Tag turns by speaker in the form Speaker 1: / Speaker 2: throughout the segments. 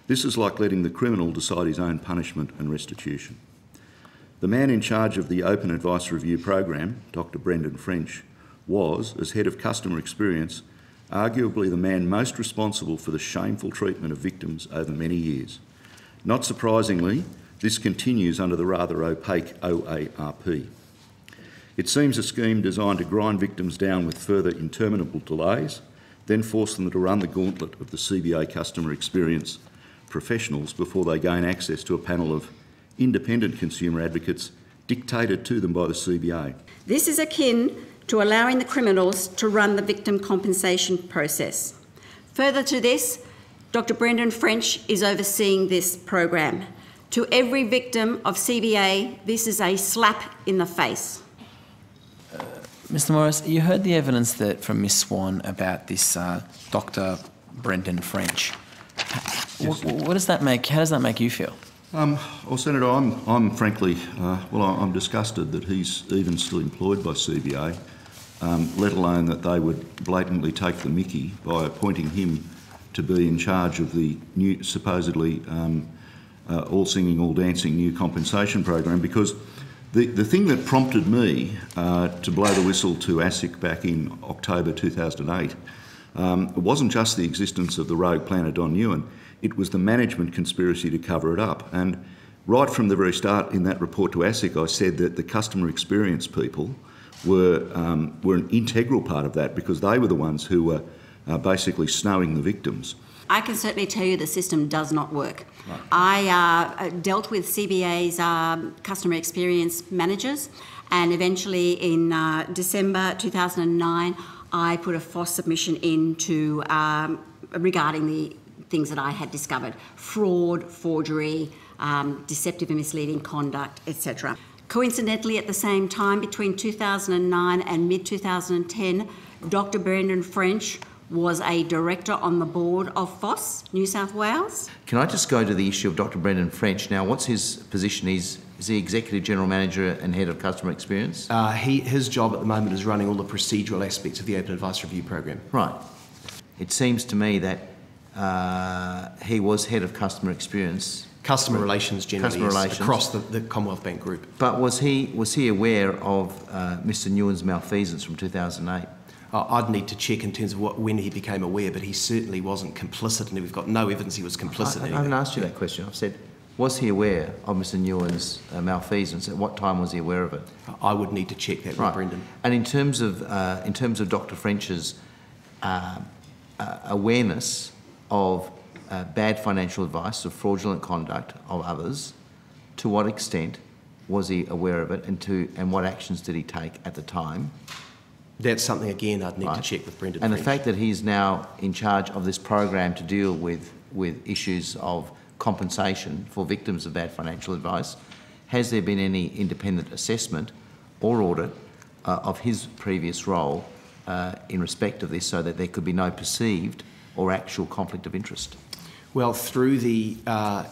Speaker 1: This is like letting the criminal decide his own punishment and restitution. The man in charge of the Open Advice Review program, Dr. Brendan French, was, as Head of Customer Experience, arguably the man most responsible for the shameful treatment of victims over many years. Not surprisingly, this continues under the rather opaque OARP. It seems a scheme designed to grind victims down with further interminable delays, then force them to run the gauntlet of the CBA Customer Experience professionals before they gain access to a panel of independent consumer advocates dictated to them by the CBA.
Speaker 2: This is akin to allowing the criminals to run the victim compensation process. Further to this, Dr. Brendan French is overseeing this program. To every victim of CBA, this is a slap in the face.
Speaker 3: Mr. Morris, you heard the evidence from Ms. Swan about this Dr. Brendan French.
Speaker 1: Yes,
Speaker 3: what does that make? How does that make you feel?
Speaker 1: Well, Senator, I'm frankly, I'm disgusted that he's even still employed by CBA, let alone that they would blatantly take the mickey by appointing him to be in charge of the new, supposedly all singing, all dancing new compensation program, because the thing that prompted me to blow the whistle to ASIC back in October 2008 it wasn't just the existence of the rogue plan of Don Nguyen, it was the management conspiracy to cover it up. And right from the very start in that report to ASIC, I said that the customer experience people were an integral part of that, because they were the ones who were basically snowing the victims.
Speaker 2: I can certainly tell you the system does not work. Right. I dealt with CBA's Customer Experience Managers, and eventually in December 2009, I put a FOSS submission in regarding the things that I had discovered: fraud, forgery, deceptive and misleading conduct, etc. Coincidentally, at the same time, between 2009 and mid-2010, Dr. Brendan French was a director on the board of FOSS, New South Wales.
Speaker 4: Can I just go to the issue of Dr. Brendan French? Now, what's his position? Is he Executive General Manager and Head of Customer Experience?
Speaker 5: His job at the moment is running all the procedural aspects of the Open Advice Review program.
Speaker 4: Right. It seems to me that he was Head of Customer Experience.
Speaker 5: Customer relations generally, across the Commonwealth Bank Group.
Speaker 4: But was he aware of Mr. Nguyen's malfeasance from 2008?
Speaker 5: I'd need to check in terms of when he became aware, but he certainly wasn't complicit, and we've got no evidence he was complicit.
Speaker 4: I haven't asked you that question. I've said, was he aware of Mr. Nguyen's malfeasance? At what time was he aware of it?
Speaker 5: I would need to check that with Brendan.
Speaker 4: And in terms of Dr. French's awareness of bad financial advice, of fraudulent conduct of others, to what extent was he aware of it, and what actions did he take at the time?
Speaker 5: That's something, again, I'd need to check with Brendan
Speaker 4: And
Speaker 5: French.
Speaker 4: The fact that he's now in charge of this program to deal with issues of compensation for victims of bad financial advice, has there been any independent assessment or audit of his previous role in respect of this, so that there could be no perceived or actual conflict of interest?
Speaker 5: Well, through the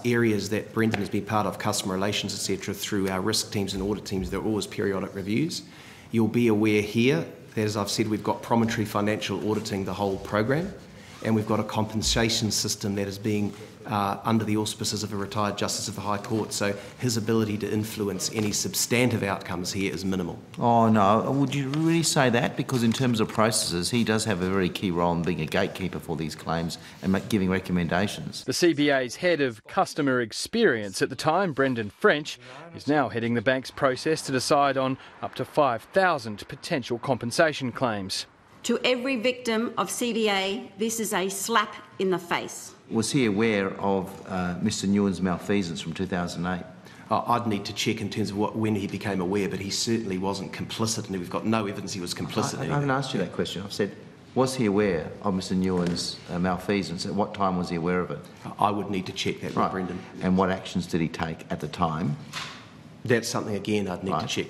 Speaker 5: areas that Brendan has been part of, customer relations, etc., through our risk teams and audit teams, there are always periodic reviews. You'll be aware here that, as I've said, we've got promontory financial auditing the whole program, and we've got a compensation system that is being under the auspices of a retired Justice of the High Court, so his ability to influence any substantive outcomes here is minimal.
Speaker 4: Oh no, would you really say that? Because in terms of processes, he does have a very key role in being a gatekeeper for these claims and giving recommendations.
Speaker 6: The CBA's Head of Customer Experience at the time, Brendan French, is now heading the bank's process to decide on up to 5,000 potential compensation claims.
Speaker 2: To every victim of CBA, this is a slap in the face.
Speaker 4: Was he aware of Mr. Nguyen's malfeasance from 2008?
Speaker 5: I'd need to check in terms of when he became aware, but he certainly wasn't complicit, and we've got no evidence he was complicit.
Speaker 4: I haven't asked you that question. I've said, was he aware of Mr. Nguyen's malfeasance? At what time was he aware of it?
Speaker 5: I would need to check that with Brendan.
Speaker 4: And what actions did he take at the time?
Speaker 5: That's something, again, I'd need to check.